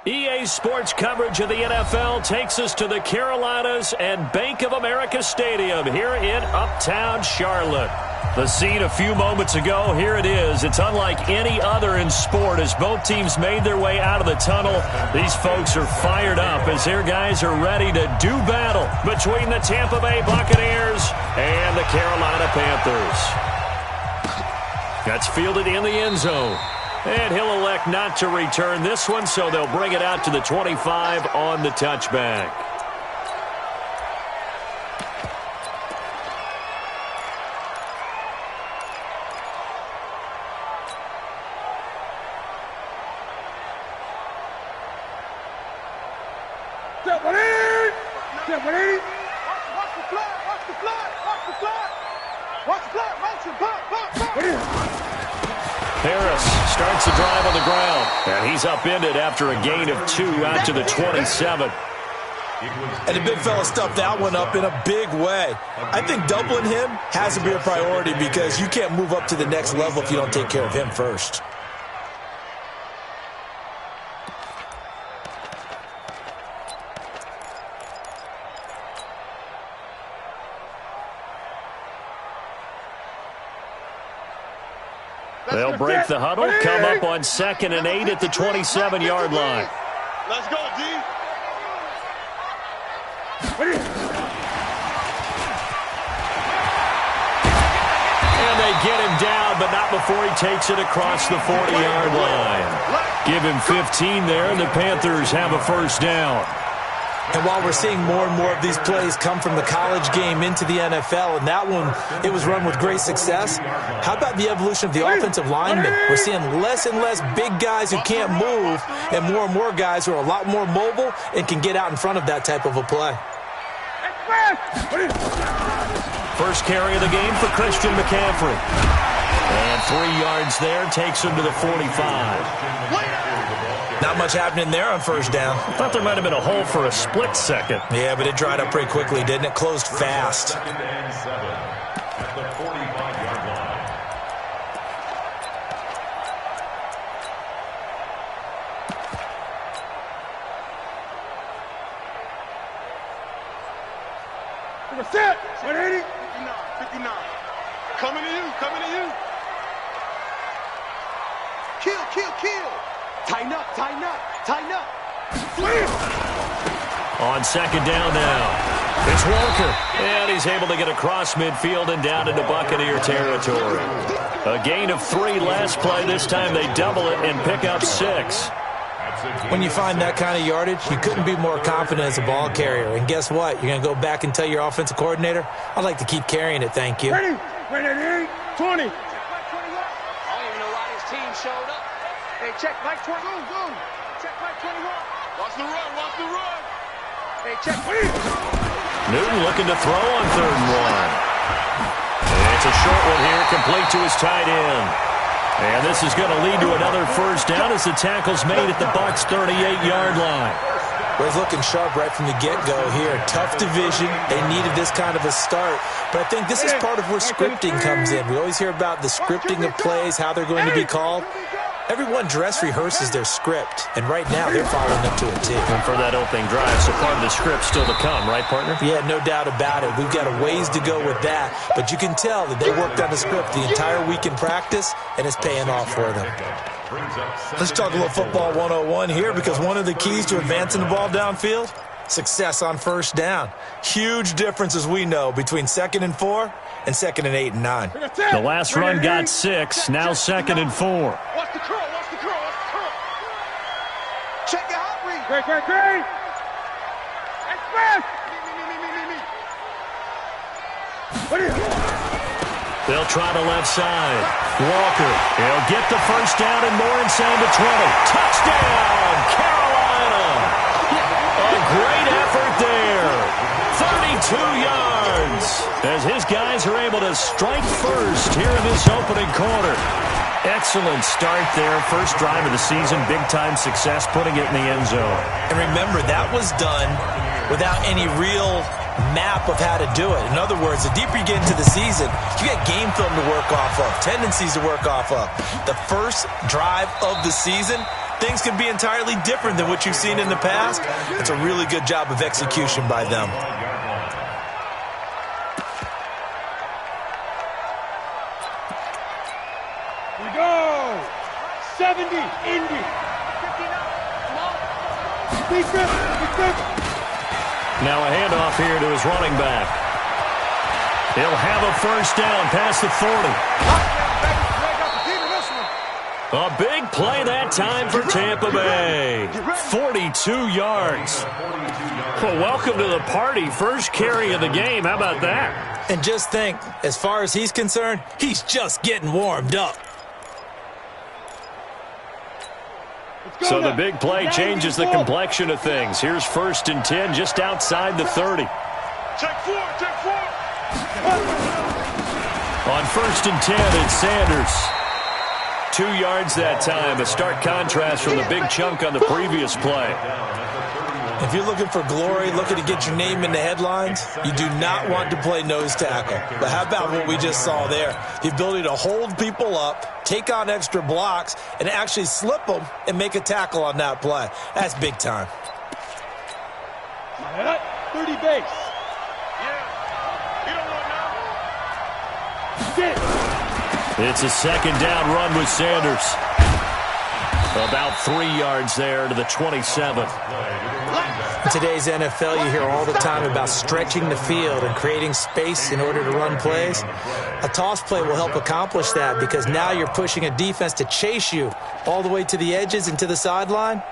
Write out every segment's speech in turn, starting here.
EA Sports coverage of the NFL takes us to the Carolinas and Bank of America Stadium here in Uptown Charlotte. The scene a few moments ago, here it is. It's unlike any other in sport as both teams made their way out of the tunnel. These folks are fired up as their guys are ready to do battle between the Tampa Bay Buccaneers and the Carolina Panthers. That's fielded in the end zone. And he'll elect not to return this one, so they'll bring it out to the 25 on the touchback. Harris starts the drive on the ground, and he's upended after a gain of 2 out to the 27. And the big fella stuffed that one up in a big way. I think doubling him has to be a priority because you can't move up to the next level if you don't take care of him first. They'll break the huddle, come up on 2nd and 8 at the 27-yard line. Let's go, D. And they get him down, but not before he takes it across the 40-yard line. Give him 15 there, and the Panthers have a first down. And while we're seeing more and more of these plays come from the college game into the NFL, and that one, it was run with great success, how about the evolution of the offensive linemen? We're seeing less and less big guys who can't move and more guys who are a lot more mobile and can get out in front of that type of a play. First carry of the game for Christian McCaffrey. And 3 yards there takes him to the 45. Not much happening there on first down. I thought there might have been a hole for a split second. Yeah, but it dried up pretty quickly, didn't it? Closed fast. At the 45-yard line. Set. 180. 59. Coming to you. Coming to you. Kill. Tighten up. On 2nd down now, it's Walker. And he's able to get across midfield and down into Buccaneer territory. A gain of 3 last play. This time they double it and pick up 6. When you find that kind of yardage, you couldn't be more confident as a ball carrier. And guess what? You're going to go back and tell your offensive coordinator, I'd like to keep carrying it, thank you. Ready, 20. I don't even know why his team showed up. Hey, check Mike 20. Go. Check Mike 21. Watch the run. Hey, check. Newton looking to throw on 3rd and 1. And it's a short one here, complete to his tight end. And this is going to lead to another first down as the tackle's made at the Bucs' 38-yard line. Well, he's looking sharp right from the get-go here. Tough division. They needed this kind of a start. But I think this is part of where scripting comes in. We always hear about the scripting of plays, how they're going to be called. Everyone dress rehearses their script, and right now they're following up to a T. And for that opening drive, so part of the script still to come, right, partner? Yeah, no doubt about it. We've got a ways to go with that, but you can tell that they worked on the script the entire week in practice, and it's paying off for them. Let's talk a little football 101 here, because one of the keys to advancing the ball downfield, success on first down. Huge difference, as we know, between 2nd and 4 and 2nd and 8 and 9. The last run got 6, now 2nd and 4. Watch the curl. Check your hot read. Great. Express. They'll try the left side. Walker, he'll get the first down and more inside the 20. Touchdown, Carolina. A great effort there. 32 yards as his guys are able to strike first here in this opening quarter. Excellent start there. First drive of the season. Big-time success putting it in the end zone. And remember, that was done without any real map of how to do it. In other words, the deeper you get into the season, you get game film to work off of, tendencies to work off of. The first drive of the season, things can be entirely different than what you've seen in the past. It's a really good job of execution by them. Here we go. 70, Indy. Now a handoff here to his running back. He'll have a first down past the 40. A big play that time for Tampa Bay. 42 yards. Well, welcome to the party. First carry of the game. How about that? And just think, as far as he's concerned, he's just getting warmed up. So the big play changes the complexion of things. Here's 1st and 10 just outside the 30. Check 4, check 4. On 1st and 10, it's Sanders. 2 yards that time. A stark contrast from the big chunk on the previous play. If you're looking for glory, looking to get your name in the headlines, you do not want to play nose tackle. But how about what we just saw there? The ability to hold people up, take on extra blocks, and actually slip them and make a tackle on that play. That's big time. 30 base. It's a 2nd down run with Sanders. About 3 yards there to the 27. In today's NFL, you hear all the time about stretching the field and creating space in order to run plays. A toss play will help accomplish that because now you're pushing a defense to chase you all the way to the edges and to the sideline.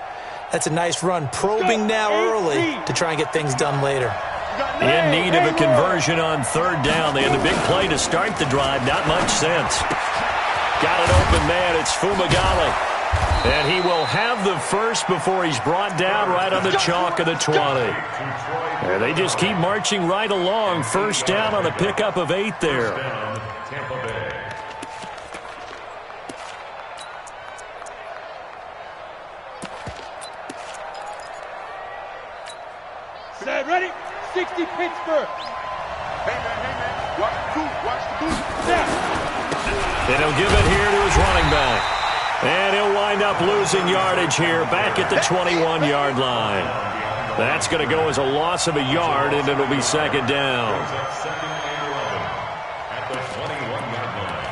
That's a nice run, probing now early to try and get things done later. In need of a conversion on 3rd down. They had the big play to start the drive. Not much sense. Got an open man. It's Fumagalli. And he will have the first before he's brought down right on the chalk of the 20. And they just keep marching right along. 1st down on a pickup of 8 there. Set, ready? 60 Pittsburgh. Hey, man. Watch the boot. Watch the boot. And he'll give it here to his running back. And he'll wind up losing yardage here back at the 21-yard line. That's going to go as a loss of a yard, and it'll be 2nd down. At the 21-yard line.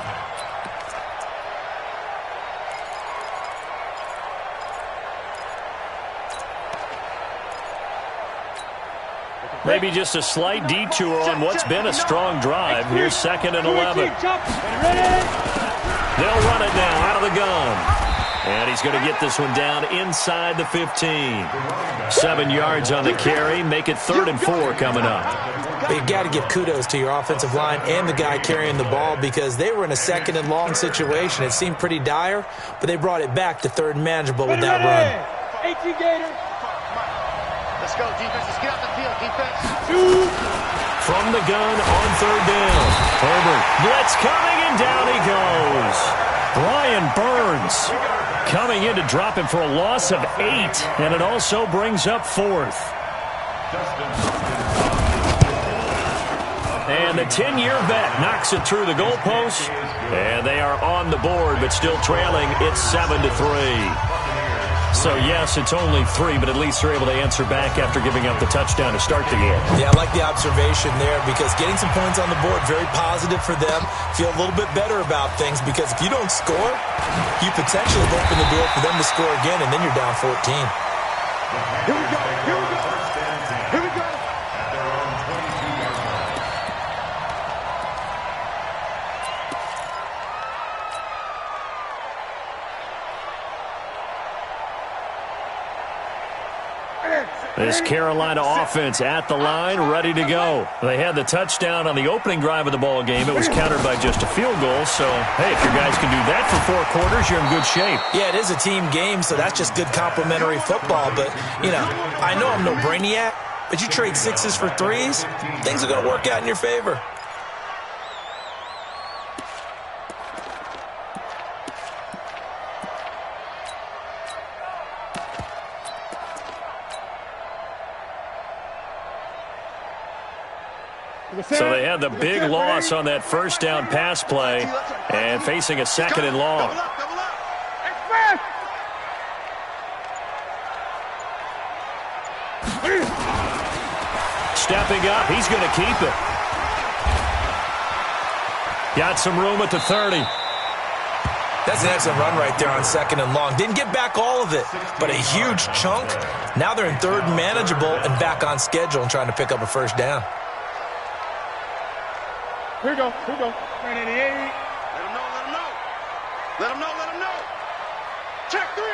Maybe just a slight detour on what's been a strong drive. Here's 2nd and 11. They'll run it now out of the gun. And he's going to get this one down inside the 15. 7 yards on the carry. Make it 3rd and 4 coming up. But you got to give kudos to your offensive line and the guy carrying the ball because they were in a 2nd and long situation. It seemed pretty dire, but they brought it back to 3rd and manageable with that run. 18 Gator. Let's go, defense. Let's get out the field, defense. From the gun on 3rd down. Herbert. Blitz coming, and down he goes. Brian Burns coming in to drop him for a loss of 8, and it also brings up 4th. And the 10-year vet knocks it through the goalpost, and they are on the board, but still trailing. It's 7-3. So, yes, it's only 3, but at least they're able to answer back after giving up the touchdown to start the game. Yeah, I like the observation there because getting some points on the board, very positive for them. Feel a little bit better about things because if you don't score, you potentially open the door for them to score again, and then you're down 14. Here we go. Here we go. Here we go. This Carolina offense at the line, ready to go. They had the touchdown on the opening drive of the ball game. It was countered by just a field goal. So, hey, if your guys can do that for 4 quarters, you're in good shape. Yeah, it is a team game, so that's just good complimentary football. But, you know, I know I'm no brainiac, but you trade 6s for 3s, things are going to work out in your favor. So they had the big loss on that 1st down pass play and facing a 2nd and long. stepping up. He's going to keep it. Got some room at the 30. That's an excellent run right there on 2nd and long. Didn't get back all of it, but a huge chunk. Now they're in 3rd and manageable and back on schedule and trying to pick up a first down. Here we go. 388. Let him know, let him know. Let him know, let him know. Check three.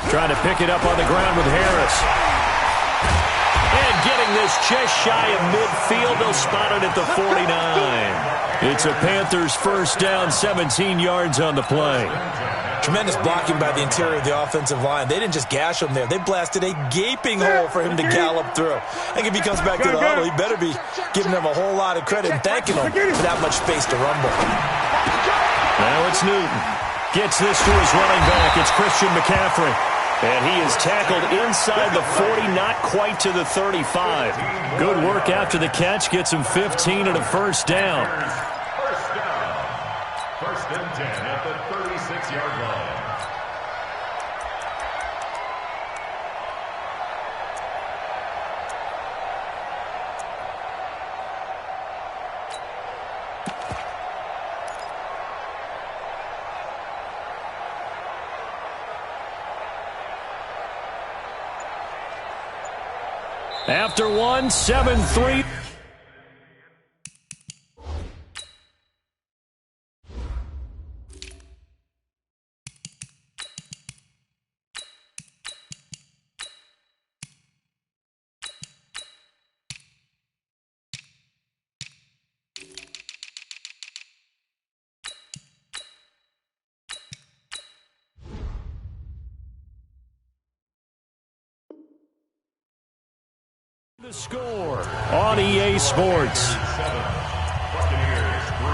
Trying to pick it up on the ground with Harris. And getting this just shy of midfield. They'll spot it at the 49. It's a Panthers first down, 17 yards on the play. Tremendous blocking by the interior of the offensive line. They didn't just gash him there. They blasted a gaping hole for him to gallop through. I think if he comes back to the huddle, he better be giving them a whole lot of credit and thanking them for that much space to rumble. Now it's Newton. Gets this to his running back. It's Christian McCaffrey. And he is tackled inside the 40, not quite to the 35. Good work after the catch. Gets him 15 and a first down. First down. 1st and 10 at the 36-yard line. After one, 7-3. The score on EA Sports. Buccaneers 3.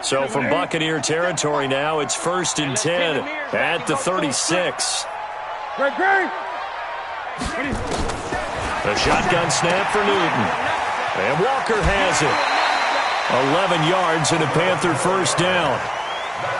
So from Buccaneer territory now, it's 1st and 10 at the 36. A shotgun snap for Newton. And Walker has it. 11 yards and a Panther first down.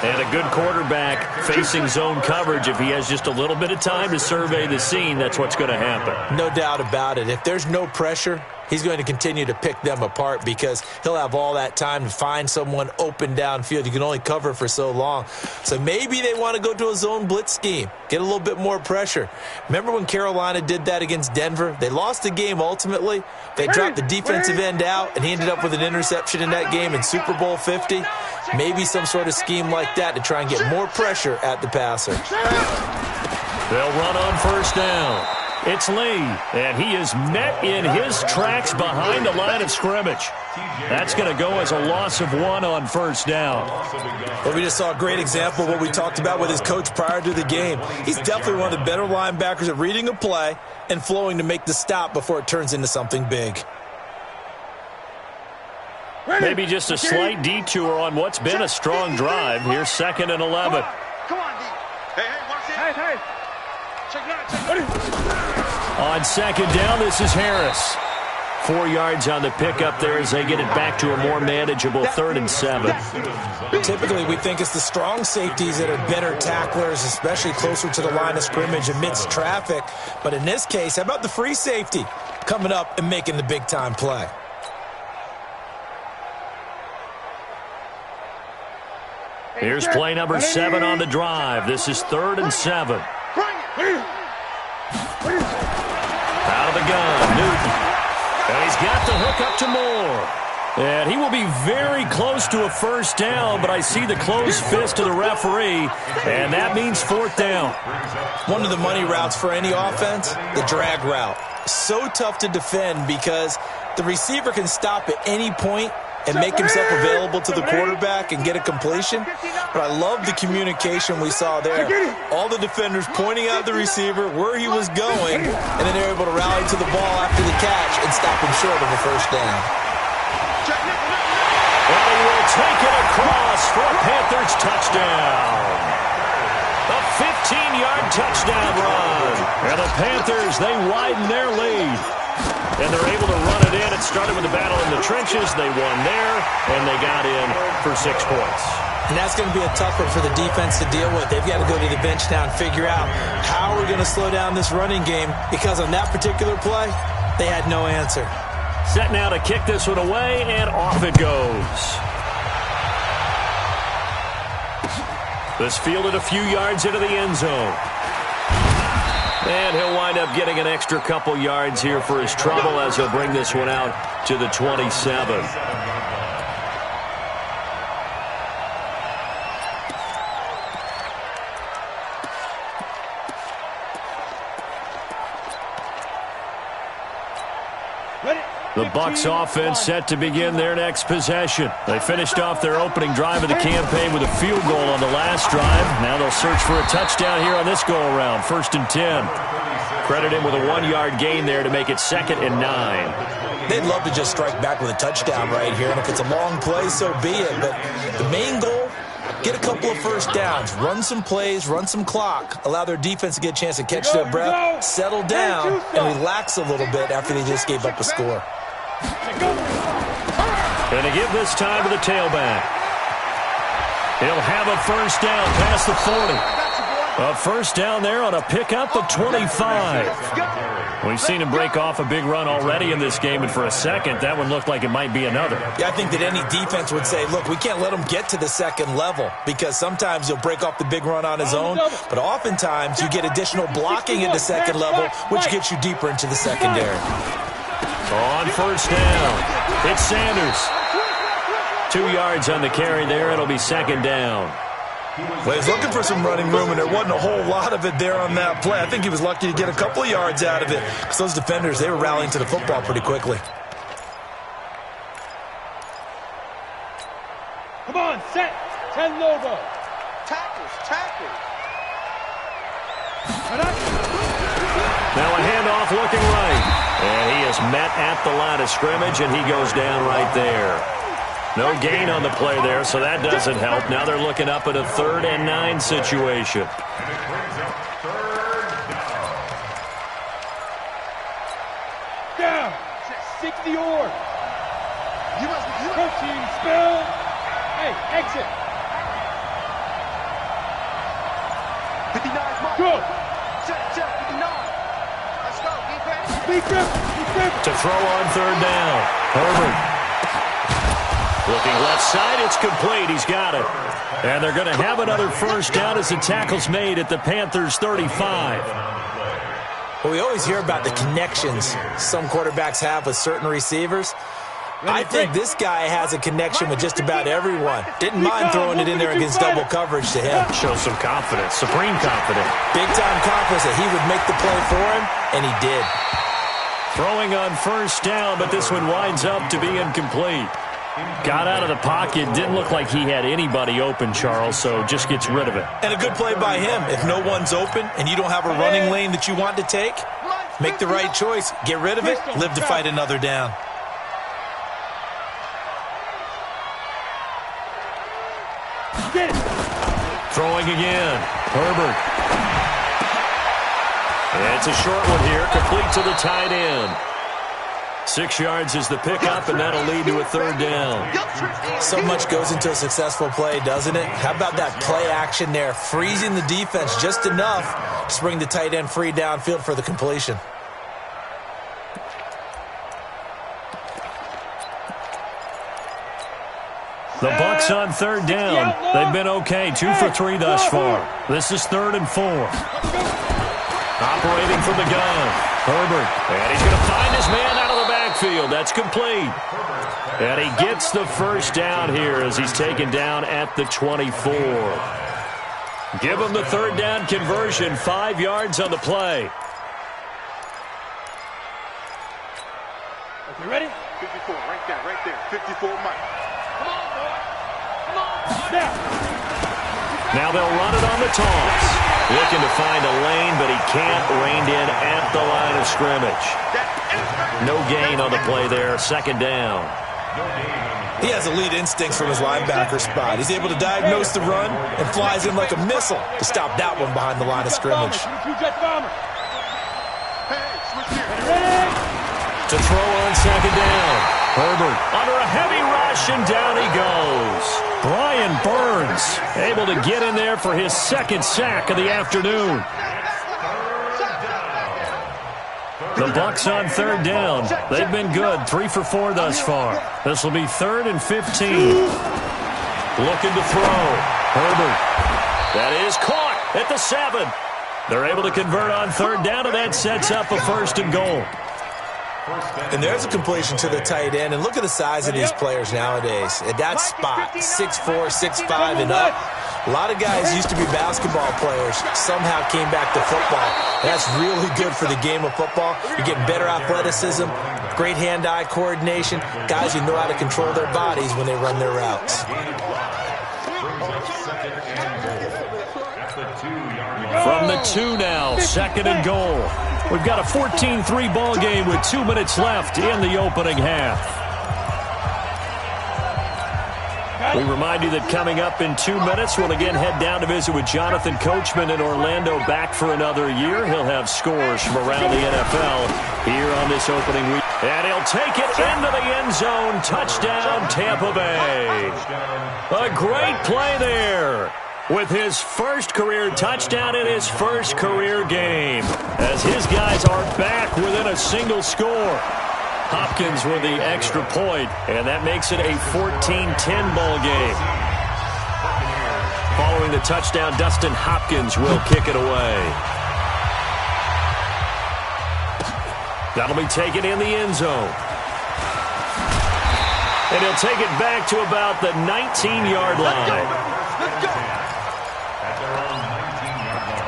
And a good quarterback facing zone coverage. If he has just a little bit of time to survey the scene, that's what's going to happen. No doubt about it. If there's no pressure, he's going to continue to pick them apart because he'll have all that time to find someone open downfield. You can only cover for so long. So maybe they want to go to a zone blitz scheme, get a little bit more pressure. Remember when Carolina did that against Denver? They lost the game ultimately. They dropped the defensive end out, and he ended up with an interception in that game in Super Bowl 50. Maybe some sort of scheme like that to try and get more pressure at the passer. They'll run on first down. It's Lee, and he is met in his tracks behind the line of scrimmage. That's going to go as a loss of 1 on first down. Well, we just saw a great example of what we talked about with his coach prior to the game. He's definitely one of the better linebackers at reading a play and flowing to make the stop before it turns into something big. Maybe just a slight detour on what's been a strong drive. Here's 2nd and 11. Come on, D. Hey, watch it. Hey. Check that. On 2nd down, this is Harris. 4 yards on the pickup there as they get it back to a more manageable 3rd and 7. Typically, we think it's the strong safeties that are better tacklers, especially closer to the line of scrimmage amidst traffic. But in this case, how about the free safety coming up and making the big-time play? Here's play number 7 on the drive. This is 3rd and 7. Out of the gun, Newton. And he's got the hook up to Moore. And he will be very close to a first down, but I see the closed fist of the referee, and that means 4th down. One of the money routes for any offense, the drag route. So tough to defend because the receiver can stop at any point and make himself available to the quarterback and get a completion. But I love the communication we saw there. All the defenders pointing out the receiver, where he was going, and then they're able to rally to the ball after the catch and stop him short of a first down. Well, he will take it across for a Panthers touchdown. A 15-yard touchdown run. And the Panthers, they widen their lead. And they're able to run it in. It started with a battle in the trenches. They won there, and they got in for 6 points. And that's going to be a tough one for the defense to deal with. They've got to go to the bench now and figure out how we're going to slow down this running game, because on that particular play, they had no answer. Set now to kick this one away, and off it goes. This fielded a few yards into the end zone. And he'll wind up getting an extra couple yards here for his trouble as he'll bring this one out to the 27. The Bucs offense set to begin their next possession. They finished off their opening drive of the campaign with a field goal on the last drive. Now they'll search for a touchdown here on this go-around, 1st and 10. Credit him with a 1-yard gain there to make it 2nd and 9. They'd love to just strike back with a touchdown right here, and if it's a long play, so be it. But the main goal, get a couple of first downs, run some plays, run some clock, allow their defense to get a chance to catch their breath, settle down, and relax a little bit after they just gave up a score. Going to give this time to the tailback. He'll have a first down past the 40. A first down there on a pickup of 25. We've seen him break off a big run already in this game, and for a second, that one looked like it might be another. Yeah, I think that any defense would say, look, we can't let him get to the second level, because sometimes he'll break off the big run on his own, but oftentimes you get additional blocking at the second level, which gets you deeper into the secondary. On first down, it's Sanders. 2 yards on the carry there. It'll be 2nd down. Well, he's looking for some running room, and there wasn't a whole lot of it there on that play. I think he was lucky to get a couple of yards out of it, because those defenders, they were rallying to the football pretty quickly. Come on, set. 10 Lobo. Tackles. Now a handoff looking right. And he is met at the line of scrimmage, and he goes down right there. No gain on the play there, so that doesn't help. Now they're looking up at a 3rd and 9 situation. Down. 60 or. Protein spill. Hey, exit. 59, mark. Go. Check, 59. Let's go. Get ready. Be grip. To throw on 3rd down. Herbert. Looking left side, it's complete. He's got it. And they're going to have another first down as the tackle's made at the Panthers' 35. Well, we always hear about the connections some quarterbacks have with certain receivers. I think this guy has a connection with just about everyone. Didn't mind throwing it in there against double coverage to him. Shows some confidence, supreme confidence. Big-time confidence that he would make the play for him, and he did. Throwing on first down, but this one winds up to be incomplete. Got out of the pocket. Didn't look like he had anybody open, Charles, so just gets rid of it. And a good play by him. If no one's open and you don't have a running lane that you want to take, make the right choice. Get rid of it. Live to fight another down. Throwing again. Herbert. It's a short one here. Complete to the tight end. 6 yards is the pickup, and that'll lead to a 3rd down. So much goes into a successful play, doesn't it? How about that play action there? Freezing the defense just enough to bring the tight end free downfield for the completion. The Bucs on 3rd down. They've been okay. 2 for 3 thus far. This is 3rd and 4. Operating from the gun. Herbert. And he's going to find his man out of the backfield. That's complete. And he gets the first down here as he's taken down at the 24. Give him the 3rd down conversion. 5 yards on the play. Okay, ready? 54, right there. 54, Mike. Come on, boy. Come on. Now. Now they'll run it on the toss. Looking to find a lane, but he can't. Reined in at the line of scrimmage. No gain on the play there. 2nd down. He has elite instincts from his linebacker spot. He's able to diagnose the run and flies in like a missile to stop that one behind the line of scrimmage. To throw on second down. Herbert under a heavy rush, and down he goes. Brian Burns able to get in there for his second sack of the afternoon. The Bucs on third down. They've been good, 3 for 4 thus far. This will be 3rd and 15. Looking to throw. Herbert. That is caught at the 7. They're able to convert on third down, and that sets up a 1st and goal. And there's a completion to the tight end. And look at the size of these players nowadays. At that spot, 6'4", 6'5", and up. A lot of guys used to be basketball players, somehow came back to football. And that's really good for the game of football. You're getting better athleticism, great hand-eye coordination, guys who know how to control their bodies when they run their routes. From the 2 now, 2nd and goal. We've got a 14-3 ball game with 2 minutes left in the opening half. We remind you that coming up in 2 minutes, we'll again head down to visit with Jonathan Coachman in Orlando, back for another year. He'll have scores from around the NFL here on this opening week. And he'll take it into the end zone. Touchdown, Tampa Bay. A great play there, with his first career touchdown in his first career game, as his guys are back within a single score. Hopkins with the extra point, and that makes it a 14-10 ball game. Following the touchdown, Dustin Hopkins will kick it away. That'll be taken in the end zone. And he'll take it back to about the 19-yard line. Let's go. At their own 19-yard line.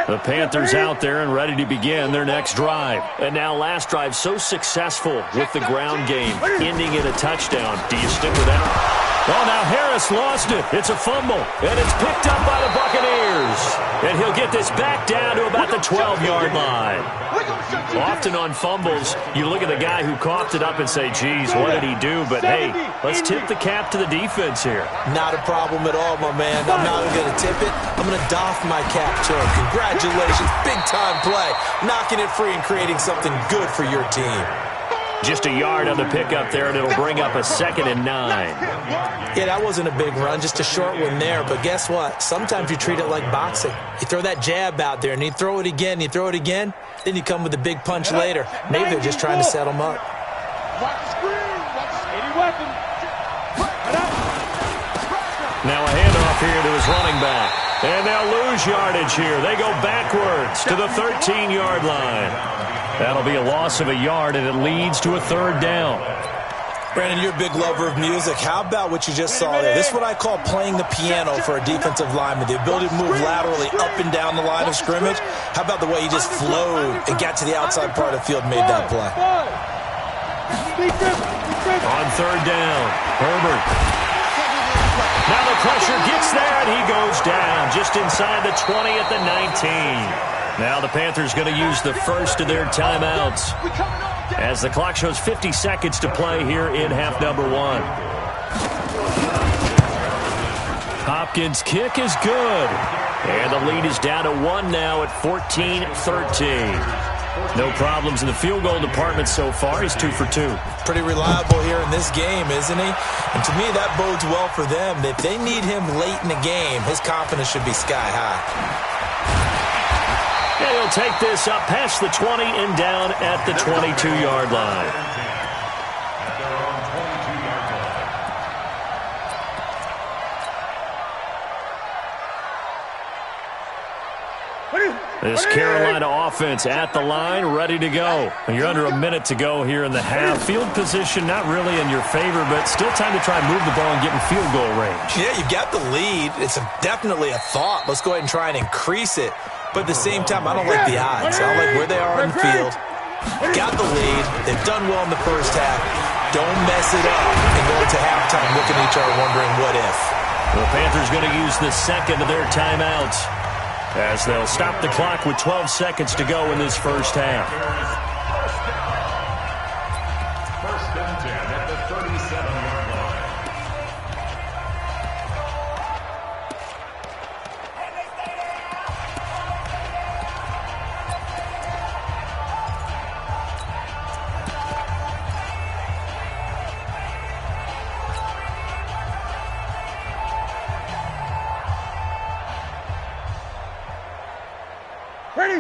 The Panthers out there and ready to begin their next drive. And now last drive so successful with the ground game, ending in a touchdown. Do you stick with that? Well, now Harris lost it. It's a fumble, and it's picked up by the Buccaneers. And he'll get this back down to about the 12-yard line. Often on fumbles, you look at the guy who coughed it up and say, geez, what did he do? But, hey, let's tip the cap to the defense here. Not a problem at all, my man. I'm not going to tip it. I'm going to doff my cap to him. Congratulations. Big-time play. Knocking it free and creating something good for your team. Just a yard on the pickup there, and it'll bring up a 2nd and 9. Yeah, that wasn't a big run, just a short one there. But guess what? Sometimes you treat it like boxing. You throw that jab out there, and you throw it again, you throw it again, then you come with a big punch later. Maybe they're just trying to set them up. Now a handoff here to his running back. And they'll lose yardage here. They go backwards to the 13-yard line. That'll be a loss of a yard, and it leads to a 3rd down. Brandon, you're a big lover of music. How about what you just saw there? This is what I call playing the piano for a defensive lineman. The ability to move laterally up and down the line of scrimmage. How about the way he just flowed and got to the outside part of the field and made that play? On 3rd down, Herbert. Now the pressure gets there, and he goes down just inside the 20 at the 19. Now the Panthers going to use the first of their timeouts as the clock shows 50 seconds to play here in half number 1. Hopkins' kick is good. And the lead is down to 1 now at 14-13. No problems in the field goal department so far. He's 2 for 2. Pretty reliable here in this game, isn't he? And to me, that bodes well for them. If they need him late in the game, his confidence should be sky high. And he'll take this up past the 20 and down at the 22-yard line. This Carolina offense at the line, ready to go. You're under a minute to go here in the half. Field position not really in your favor, but still time to try and move the ball and get in field goal range. Yeah, you got the lead. It's definitely a thought. Let's go ahead and try and increase it. But at the same time, I don't like the odds. I don't like where they are on the field. Got the lead. They've done well in the first half. Don't mess it up and go into halftime looking at each other wondering what if. The Panthers going to use the second of their timeouts as they'll stop the clock with 12 seconds to go in this first half. First and 10 at the 37-yard line.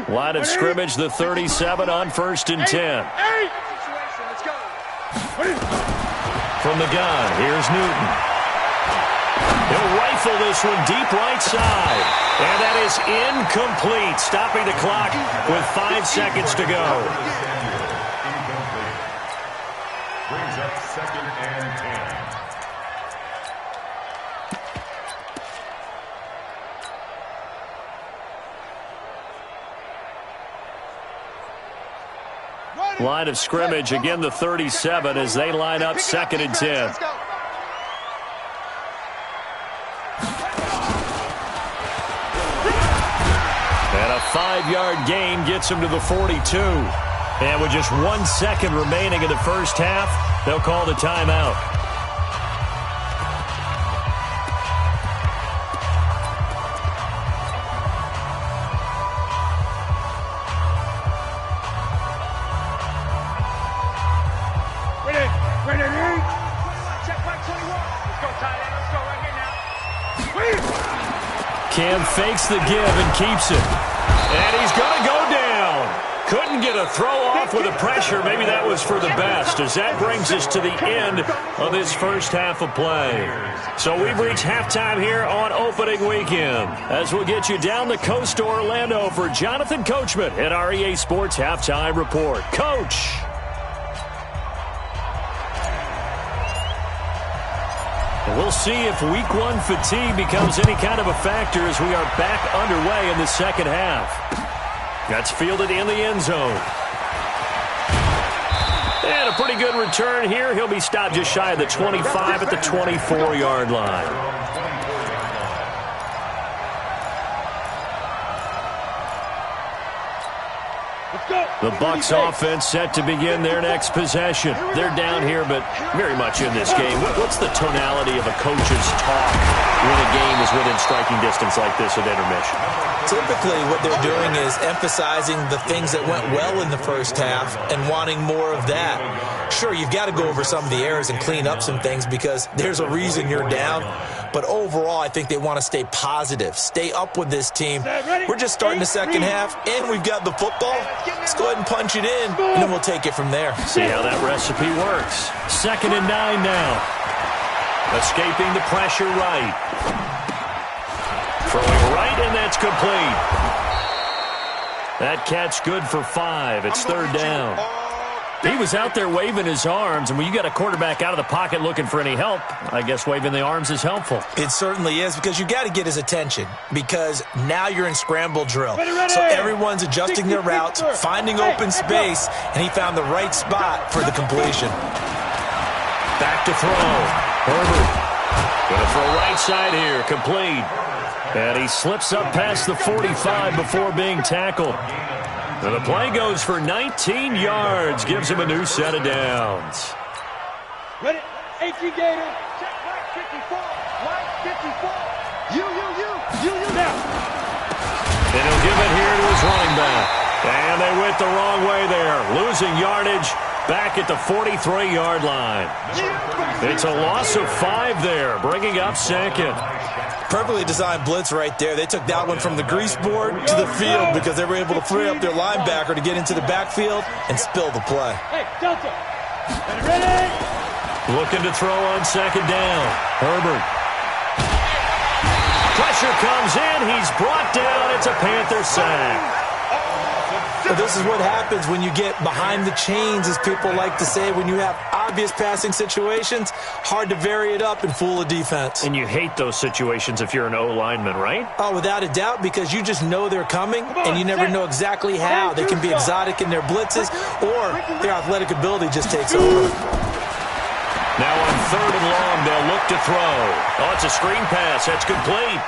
Line of scrimmage, the 37 on first and 10. From the gun, here's Newton. He'll rifle this one deep right side. And that is incomplete, stopping the clock with 5 seconds to go. Brings up second and 10. Line of scrimmage, again the 37 as they line up second and 10. And a 5-yard gain gets him to the 42. And with just 1 second remaining in the first half, they'll call the timeout. Cam fakes the give and keeps it. And he's going to go down. Couldn't get a throw off with the pressure. Maybe that was for the best, as that brings us to the end of this first half of play. So we've reached halftime here on opening weekend, as we'll get you down the coast to Orlando for Jonathan Coachman at our EA Sports Halftime Report. Coach. And we'll see if week one fatigue becomes any kind of a factor as we are back underway in the second half. That's fielded in the end zone. And a pretty good return here. He'll be stopped just shy of the 25 at the 24-yard line. The Bucs offense set to begin their next possession. They're down here, but very much in this game. What's the tonality of a coach's talk when a game is within striking distance like this at intermission? Typically, what they're doing is emphasizing the things that went well in the first half and wanting more of that. Sure, you've got to go over some of the errors and clean up some things because there's a reason you're down. But overall, I think they want to stay positive, stay up with this team. We're just starting the second half, and we've got the football. Let's go ahead and punch it in, and then we'll take it from there. See how that recipe works. 2nd and 9 now. Escaping the pressure right. Throwing right, and that's complete. That catch good for 5. It's 3rd down. He was out there waving his arms, and when you got a quarterback out of the pocket looking for any help, I guess waving the arms is helpful. It certainly is, because you got to get his attention, because now you're in scramble drill. So everyone's adjusting their routes, finding open space, and he found the right spot for the completion. Back to throw. Herbert going to throw right side here, complete. And he slips up past the 45 before being tackled. And the play goes for 19 yards, gives him a new set of downs. Ready, 18 Gator. Check right 54, right 54. You now. And he'll give it here to his running back. And they went the wrong way there, losing yardage back at the 43-yard line. It's a loss of 5 there, bringing up second. Perfectly designed blitz right there. They took that one from the grease board to the field because they were able to free up their linebacker to get into the backfield and spill the play. Hey, Delta. Ready? Looking to throw on 2nd down. Herbert. Pressure comes in. He's brought down. It's a Panther sack. Well, this is what happens when you get behind the chains, as people like to say. When you have obvious passing situations, hard to vary it up and fool a defense. And you hate those situations if you're an O-lineman, right? Oh, without a doubt, because you just know they're coming, and you never know exactly how. They can be exotic in their blitzes, or their athletic ability just takes over. Now on 3rd and long, they'll look to throw. Oh, it's a screen pass. That's complete.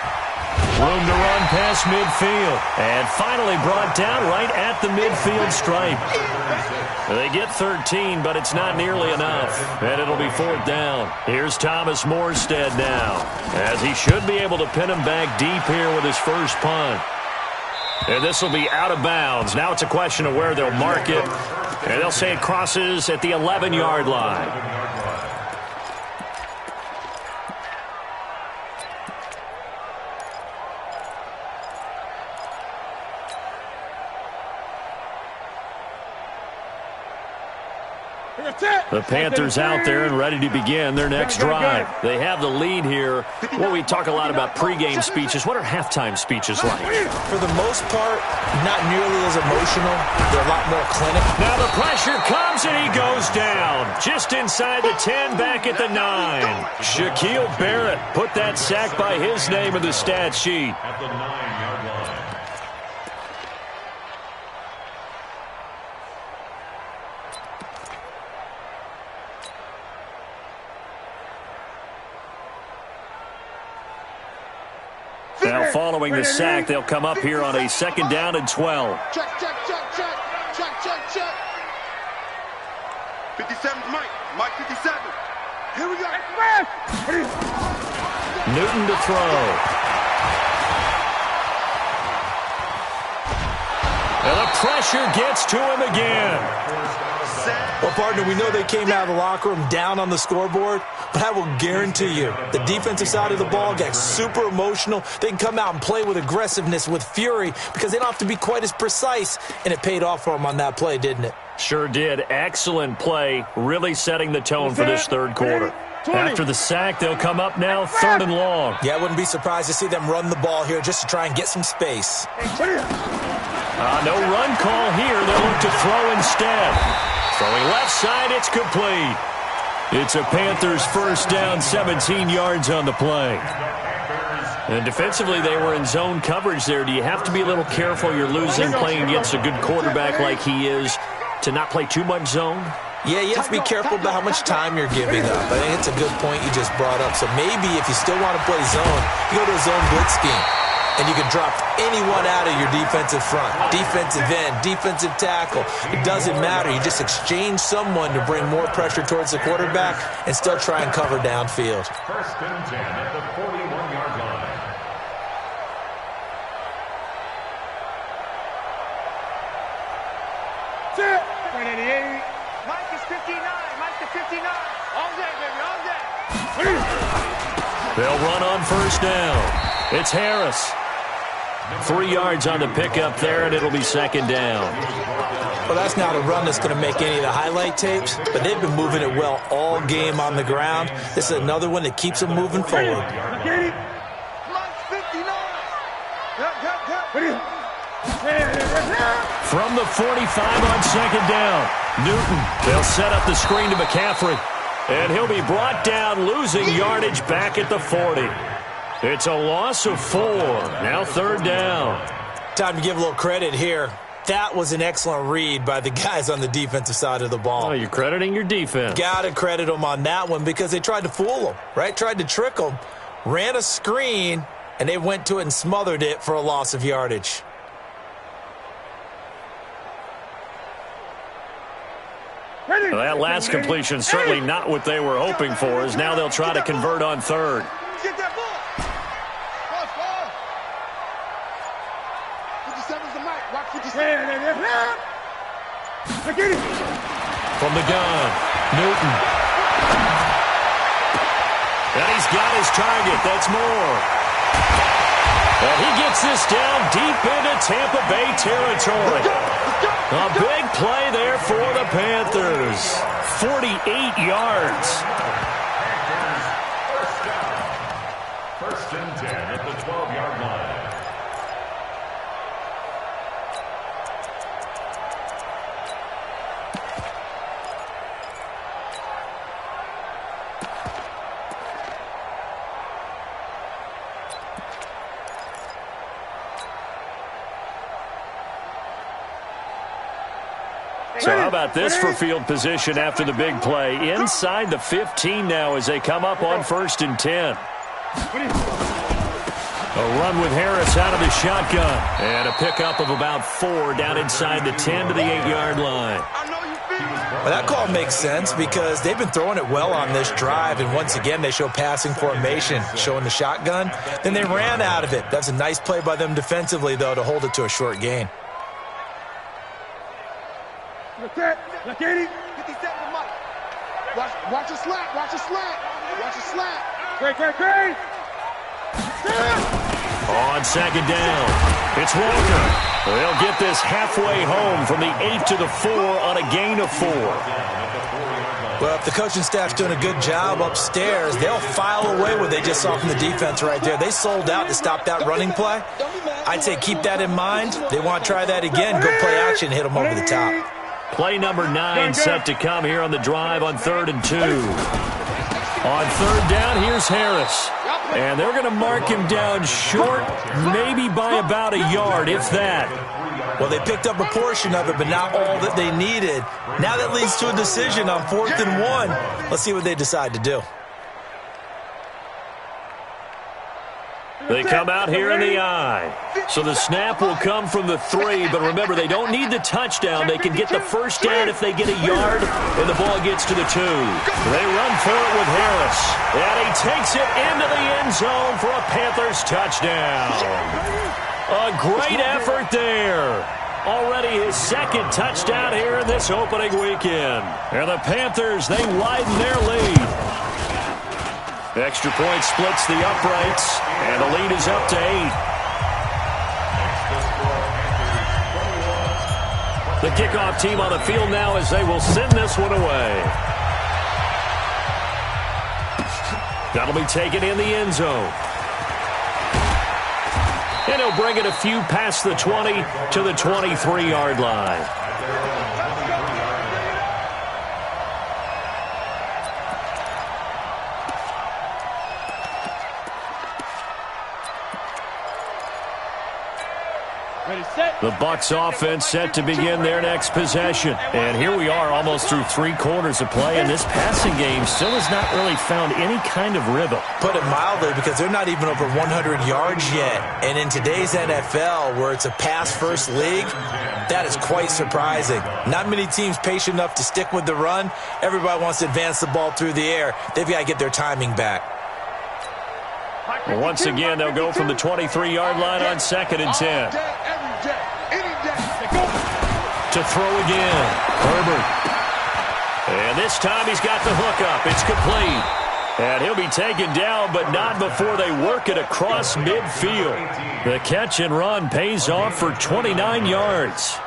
Room to run past midfield. And finally brought down right at the midfield stripe. They get 13, but it's not nearly enough. And it'll be 4th down. Here's Thomas Morstead now, as he should be able to pin him back deep here with his first punt. And this will be out of bounds. Now it's a question of where they'll mark it. And they'll say it crosses at the 11-yard line. The Panthers out there and ready to begin their next drive. They have the lead here. Well, we talk a lot about pregame speeches. What are halftime speeches like? For the most part, not nearly as emotional. They're a lot more clinical. Now the pressure comes and he goes down. Just inside the 10, back at the 9. Shaquille Barrett put that sack by his name in the stat sheet. At the 9-yard line. Now following the sack, they'll come up here on a 2nd down and 12. Check, check, check, check. Check, check, check. 57's Mike. Mike 57. Here we go. Newton to throw. And the pressure gets to him again. Well, partner, we know they came out of the locker room down on the scoreboard, but I will guarantee you the defensive side of the ball got super emotional. They can come out and play with aggressiveness, with fury, because they don't have to be quite as precise, and it paid off for them on that play, didn't it? Sure did. Excellent play, really setting the tone for this 3rd quarter. After the sack, they'll come up now 3rd and long. Yeah, I wouldn't be surprised to see them run the ball here just to try and get some space. No run call here. They'll look to throw instead. Throwing left side, it's complete. It's a Panthers 1st down, 17 yards on the play. And defensively, they were in zone coverage there. Do you have to be a little careful? You're losing playing against a good quarterback like he is to not play too much zone? Yeah, you have to be careful about how much time you're giving up. I think it's a good point you just brought up. So maybe if you still want to play zone, you go to a zone blitz scheme. And you can drop anyone out of your defensive front, defensive end, defensive tackle. It doesn't matter. You just exchange someone to bring more pressure towards the quarterback and still try and cover downfield. 1st and 10 at the 41-yard line. Mike is 59. Mike is 59. All day, baby, all day. They'll run on 1st down. It's Harris. 3 yards on the pickup there, and it'll be 2nd down. Well, that's not a run that's going to make any of the highlight tapes, but they've been moving it well all game on the ground. This is another one that keeps them moving forward. From the 45 on 2nd down, Newton. They'll set up the screen to McCaffrey, and he'll be brought down, losing yardage back at the 40. It's a loss of 4. Now 3rd down. Time to give a little credit here. That was an excellent read by the guys on the defensive side of the ball. Oh, you're crediting your defense. Got to credit them on that one because they tried to fool them, right? Tried to trick them. Ran a screen, and they went to it and smothered it for a loss of yardage. Well, that last completion certainly not what they were hoping for, as now they'll try to convert on 3rd. Get that ball. Watch 57. From the gun, Newton. And he's got his target. That's Moore. And he gets this down deep into Tampa Bay territory. A big play there for the Panthers. 48 yards. 1st and 10 at the 12-yard line. So how about this for field position after the big play? Inside the 15 now as they come up on 1st and 10. A run with Harris out of the shotgun. And a pickup of about 4 down inside the 10 to the 8-yard line. Well, that call makes sense because they've been throwing it well on this drive, and once again they show passing formation, showing the shotgun. Then they ran out of it. That's a nice play by them defensively, though, to hold it to a short gain. Watch a slat. Watch a slat. Watch a slat. Great. On 2nd down, it's Walker. They'll get this halfway home from the 8 to the 4 on a gain of 4. Well, if the coaching staff's doing a good job upstairs, they'll file away what they just saw from the defense right there. They sold out to stop that running play. I'd say keep that in mind. They want to try that again. Go play action, hit them over the top. Play number 9 set to come here on the drive on 3rd and 2. On 3rd down, here's Harris. And they're going to mark him down short, maybe by about a yard, if that. Well, they picked up a portion of it, but not all that they needed. Now that leads to a decision on 4th and 1. Let's see what they decide to do. They come out here in the I. So the snap will come from the 3, but remember, they don't need the touchdown. They can get the first down if they get a yard, and the ball gets to the 2. They run for it with Harris, and he takes it into the end zone for a Panthers touchdown. A great effort there. Already his 2nd touchdown here in this opening weekend. And the Panthers, they widen their lead. Extra point splits the uprights, and the lead is up to 8. The kickoff team on the field now as they will send this one away. That'll be taken in the end zone. And he'll bring it a few past the 20 to the 23-yard line. The Bucs offense set to begin their next possession. And here we are almost through 3 quarters of play, and this passing game still has not really found any kind of rhythm. Put it mildly, because they're not even over 100 yards yet. And in today's NFL, where it's a pass-first league, that is quite surprising. Not many teams patient enough to stick with the run. Everybody wants to advance the ball through the air. They've got to get their timing back. Well, once again, they'll go from the 23-yard line on 2nd and 10. To throw again, Herbert. And this time he's got the hook up. It's complete. And he'll be taken down, but not before they work it across midfield. The catch and run pays off for 29 yards.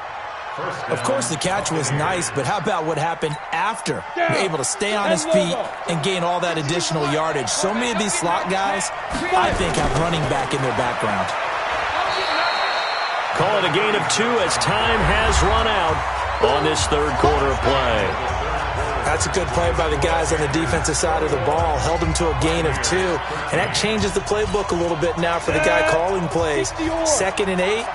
Of course, the catch was nice, but how about what happened after? You're able to stay on his feet and gain all that additional yardage. So many of these slot guys, I think, have running back in their background. Call it a gain of 2 as time has run out on this 3rd quarter of play. That's a good play by the guys on the defensive side of the ball. Held them to a gain of 2. And that changes the playbook a little bit now for the guy calling plays. 2nd and 8.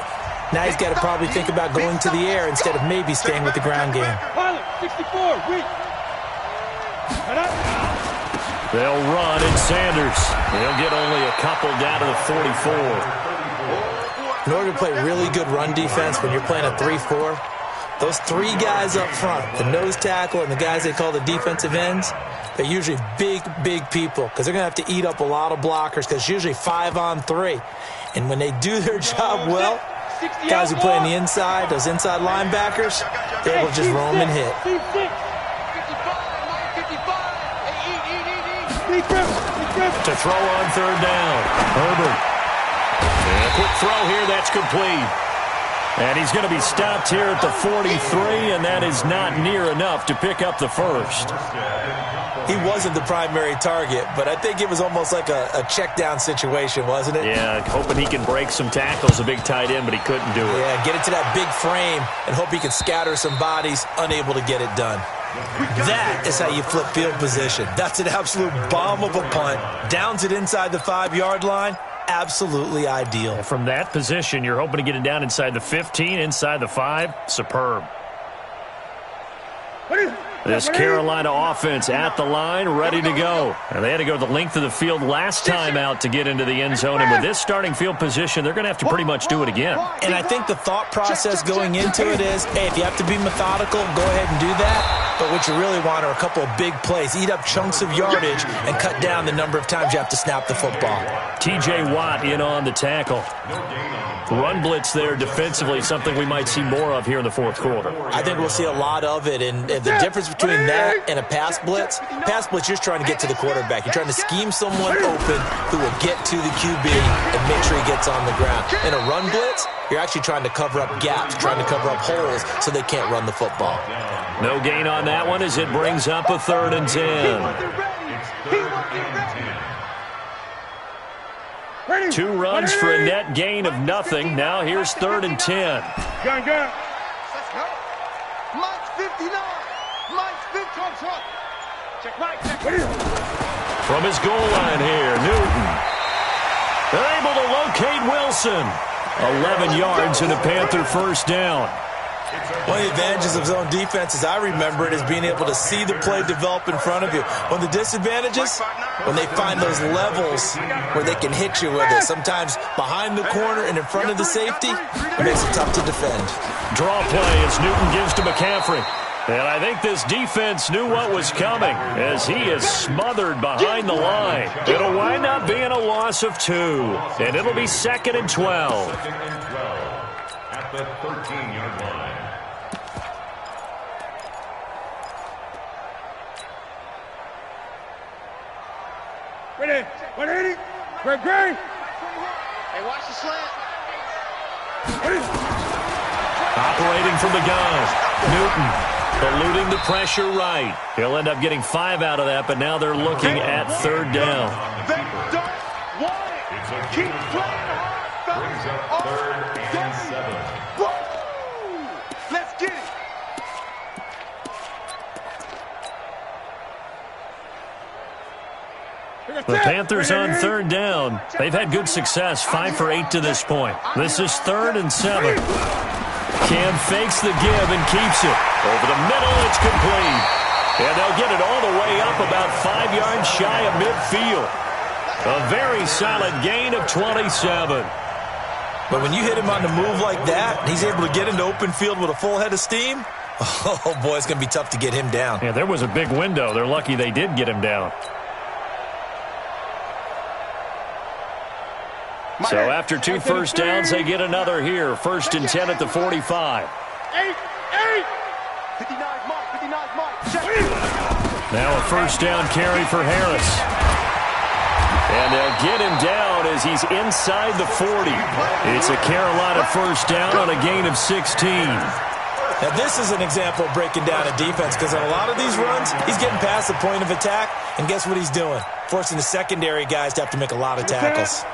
Now he's got to probably think about going to the air instead of maybe staying with the ground game. They'll run, and Sanders, he'll get only a couple down to the 44. In order to play really good run defense when you're playing a 3-4, those 3 guys up front, the nose tackle and the guys they call the defensive ends, they're usually big people because they're going to have to eat up a lot of blockers because it's usually 5-on-3. And when they do their job well, guys who play on the inside, those inside linebackers, they're able to just roam and hit. To throw on 3rd down, Herbert. And a quick throw here, that's complete. And he's going to be stopped here at the 43, and that is not near enough to pick up the first. He wasn't the primary target, but I think it was almost like a check-down situation, wasn't it? Yeah, hoping he can break some tackles, a big tight end, but he couldn't do it. Yeah, get it to that big frame and hope he can scatter some bodies, unable to get it done. That is how you flip field position. That's an absolute bomb of a punt. Downs it inside the 5-yard line. Absolutely ideal. From that position, you're hoping to get it down inside the 15, inside the 5. Superb. This Carolina offense at the line, ready to go. And they had to go the length of the field last time out to get into the end zone. And with this starting field position, they're going to have to pretty much do it again. And I think the thought process going into it is, hey, if you have to be methodical, go ahead and do that. But what you really want are a couple of big plays. Eat up chunks of yardage and cut down the number of times you have to snap the football. T.J. Watt in on the tackle. Run blitz there defensively, something we might see more of here in the fourth quarter. I think we'll see a lot of it, and the difference between that and a pass blitz, you're just trying to get to the quarterback. You're trying to scheme someone open who will get to the QB and make sure he gets on the ground. In a run blitz, you're actually trying to cover up gaps, trying to cover up holes so they can't run the football. No gain on that one as it brings up a 3rd and 10. 2 runs for a net gain of nothing. Now here's 3rd and 10. Gun. Let's go. Mike's 59. Mike's 50. Check Mike. From his goal line here, Newton. They're able to locate Wilson. 11 yards and a Panther first down. One of the advantages of zone defense, as I remember it, is being able to see the play develop in front of you. One of the disadvantages, when they find those levels where they can hit you with it, sometimes behind the corner and in front of the safety, it makes it tough to defend. Draw play as Newton gives to McCaffrey. And I think this defense knew what was coming as he is smothered behind the line. It'll wind up being a loss of 2, and it'll be 2nd and 12. At the 13-yard line. Ready. 180. Great. Hey, watch the slant. Operating from the gun, Newton eluding the pressure right. He'll end up getting 5 out of that, but now they're looking at 3rd down. They don't want it. Keep playing hard, Brings up 3rd and 7. Woo! Let's get it. The Panthers on 3rd down. They've had good success, 5 for 8 to this point. This is 3rd and 7. Cam fakes the give and keeps it. Over the middle, it's complete. And they'll get it all the way up about 5 yards shy of midfield. A very solid gain of 27. But when you hit him on the move like that, and he's able to get into open field with a full head of steam, oh boy, it's going to be tough to get him down. Yeah, there was a big window. They're lucky they did get him down. So after 2 first downs, they get another here. 1st and 10 at the 45. 8. 59 Mike. Now a first down carry for Harris. And they'll get him down as he's inside the 40. It's a Carolina first down on a gain of 16. Now this is an example of breaking down a defense, because on a lot of these runs, he's getting past the point of attack, and guess what he's doing? Forcing the secondary guys to have to make a lot of tackles.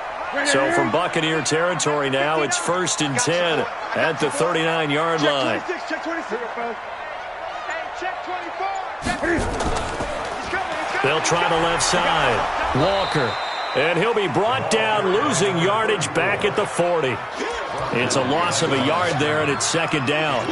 So from Buccaneer territory now, it's 1st and 10 at the 39-yard line. Check 26. Hey, check 24. They'll try the left side. Walker. And he'll be brought down, losing yardage back at the 40. It's a loss of a yard there, and it's 2nd down.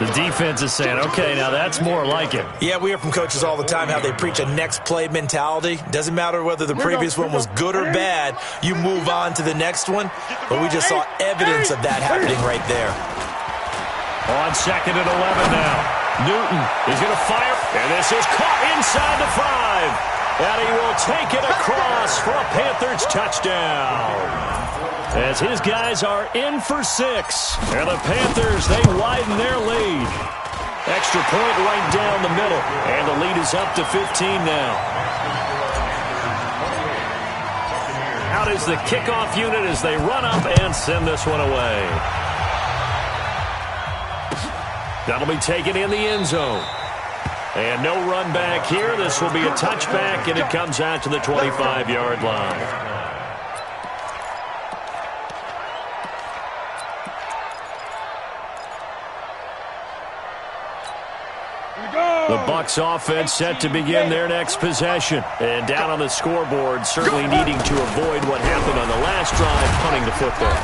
The defense is saying, okay, now that's more like it. Yeah, we hear from coaches all the time how they preach a next play mentality. Doesn't matter whether the previous one was good or bad. You move on to the next one. But we just saw evidence of that happening right there. On 2nd and 11 now. Newton is going to fire. And this is caught inside the 5. And he will take it across for a Panthers touchdown. As his guys are in for 6. And the Panthers, they widen their lead. Extra point right down the middle. And the lead is up to 15 now. Out is the kickoff unit as they run up and send this one away. That'll be taken in the end zone. And no run back here. This will be a touchback, and it comes out to the 25-yard line. The Bucs offense set to begin their next possession. And down on the scoreboard, certainly needing to avoid what happened on the last drive, punting the football.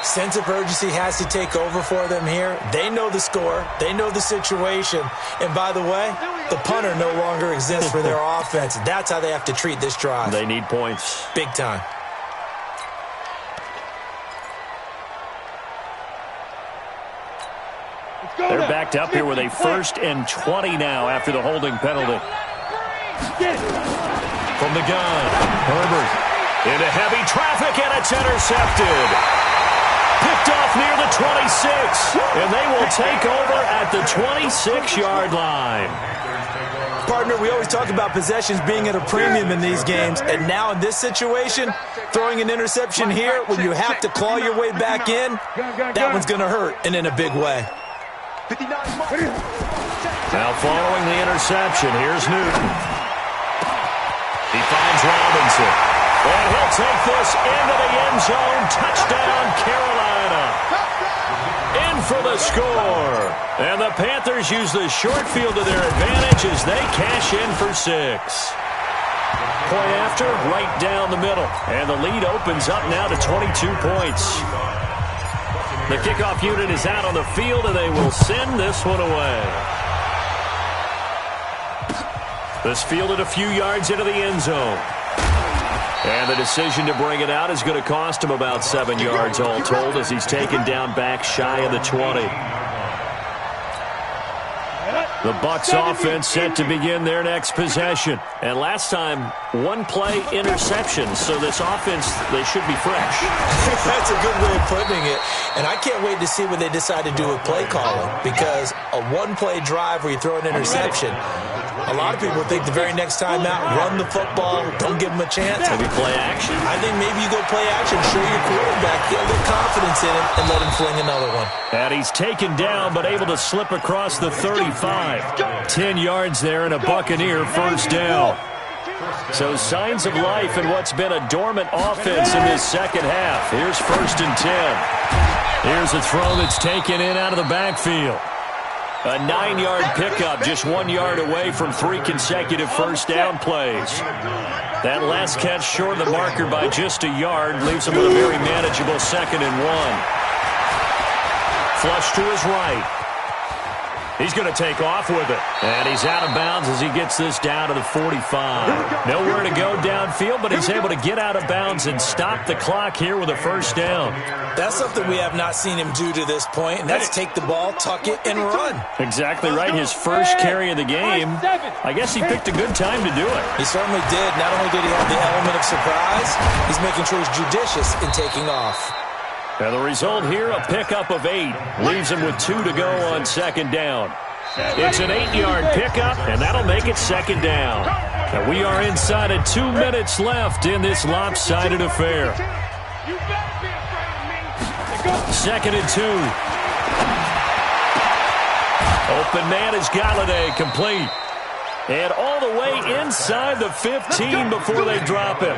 Sense of urgency has to take over for them here. They know the score. They know the situation. And by the way, the punter no longer exists for their offense. That's how they have to treat this drive. They need points. Big time. They're backed up here with a 1st and 20 now after the holding penalty. From the gun, Herbert into heavy traffic, and it's intercepted. Picked off near the 26, and they will take over at the 26-yard line. Partner, we always talk about possessions being at a premium in these games, and now in this situation, throwing an interception here when you have to claw your way back in, that one's going to hurt, and in a big way. Now following the interception, here's Newton. He finds Robinson. And he'll take this into the end zone. Touchdown, Carolina. In for the score. And the Panthers use the short field to their advantage as they cash in for 6. Point after, right down the middle. And the lead opens up now to 22 points. The kickoff unit is out on the field, and they will send this one away. This fielded a few yards into the end zone. And the decision to bring it out is going to cost him about 7 yards all told as he's taken down back shy of the 20. The Bucs offense set to begin their next possession. And last time, 1-play interception. So this offense, they should be fresh. That's a good way of putting it. And I can't wait to see what they decide to do with play calling. Because a 1-play drive where you throw an interception, a lot of people think the very next time out, run the football, don't give them a chance. Maybe play action. I think maybe you go play action, show your quarterback, get a little confidence in him, and let him fling another one. And he's taken down, but able to slip across the 35. 10 yards there and a Buccaneer first down. So signs of life in what's been a dormant offense in this second half. Here's 1st and 10. Here's a throw that's taken in out of the backfield. A 9-yard pickup, just 1 yard away from 3 consecutive first down plays. That last catch short of the marker by just a yard leaves him with a very manageable 2nd and 1. Flush to his right. He's going to take off with it. And he's out of bounds as he gets this down to the 45. Nowhere to go downfield, but he's able to get out of bounds and stop the clock here with a first down. That's something we have not seen him do to this point, and that's take the ball, tuck it, and run. Exactly right. His first carry of the game. I guess he picked a good time to do it. He certainly did. Not only did he have the element of surprise, he's making sure he's judicious in taking off. And the result here, a pickup of 8. Leaves him with 2 to go on 2nd down. It's an 8-yard pickup, and that'll make it 2nd down. And we are inside of 2 minutes left in this lopsided affair. 2nd and 2. Open man is Galladay, complete. And all the way inside the 15 before they drop him.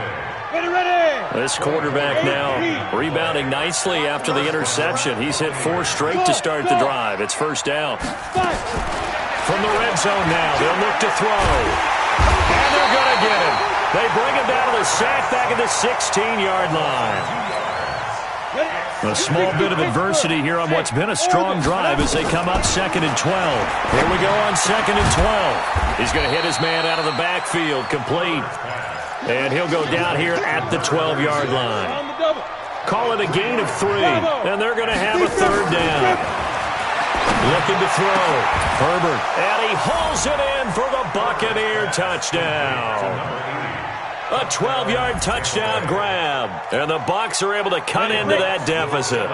This quarterback now rebounding nicely after the interception. He's hit 4 straight to start the drive. It's first down. From the red zone now, they'll look to throw. And they're going to get him. They bring him down to the sack back at the 16-yard line. A small bit of adversity here on what's been a strong drive as they come up 2nd and 12. Here we go on 2nd and 12. He's going to hit his man out of the backfield, complete. And he'll go down here at the 12-yard line. Call it a gain of 3, and they're going to have a 3rd down. Looking to throw. Herbert, and he hauls it in for the Buccaneer touchdown. A 12-yard touchdown grab, and the Bucs are able to cut into that deficit.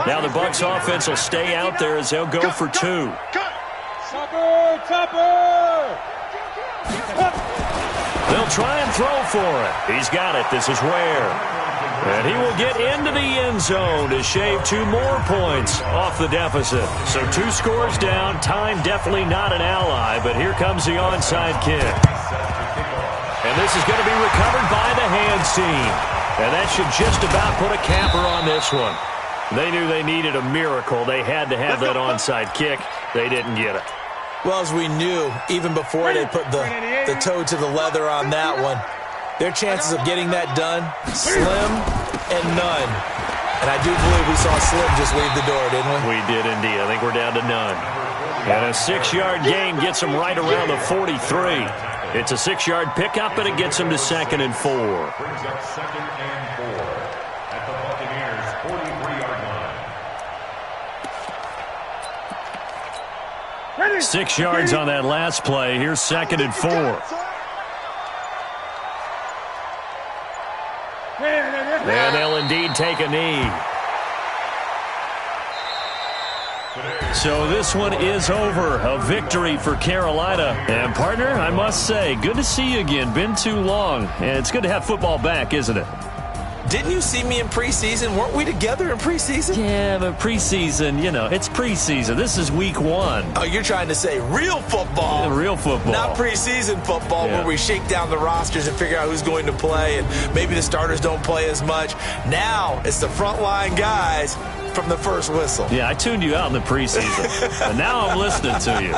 Now the Bucs offense will stay out there as they'll go for 2. They'll try and throw for it. He's got it. This is Ware. And he will get into the end zone to shave 2 more points off the deficit. So 2 scores down. Time definitely not an ally, but here comes the onside kick. And this is going to be recovered by the hands team. And that should just about put a capper on this one. They knew they needed a miracle. They had to have that onside kick. They didn't get it. Well, as we knew, even before they put the toe to the leather on that one, their chances of getting that done, slim and none. And I do believe we saw Slim just leave the door, didn't we? We did indeed. I think we're down to none. And a 6-yard gain gets them right around the 43. It's a 6-yard pickup, and it gets them to 2nd and 4. Brings up 2nd and 4 at the Buccaneers' 43-yard line. 6 yards on that last play. Here's 2nd and 4. And they'll indeed take a knee. So this one is over. A victory for Carolina. And, partner, I must say, good to see you again. Been too long. And it's good to have football back, isn't it? Didn't you see me in preseason? Weren't we together in preseason? Yeah, but preseason, you know, it's preseason. This is week 1. Oh, you're trying to say real football. Real football. Not preseason football where we shake down the rosters and figure out who's going to play, and maybe the starters don't play as much. Now it's the frontline guys from the first whistle. Yeah, I tuned you out in the preseason, and now I'm listening to you.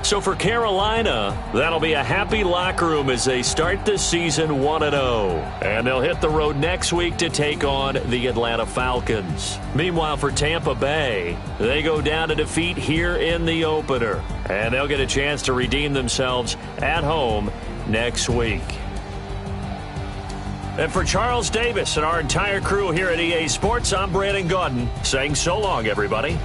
So for Carolina, that'll be a happy locker room as they start the season 1-0. And they'll hit the road next week to take on the Atlanta Falcons. Meanwhile, for Tampa Bay, they go down to defeat here in the opener. And they'll get a chance to redeem themselves at home next week. And for Charles Davis and our entire crew here at EA Sports, I'm Brandon Gaudin saying so long, everybody.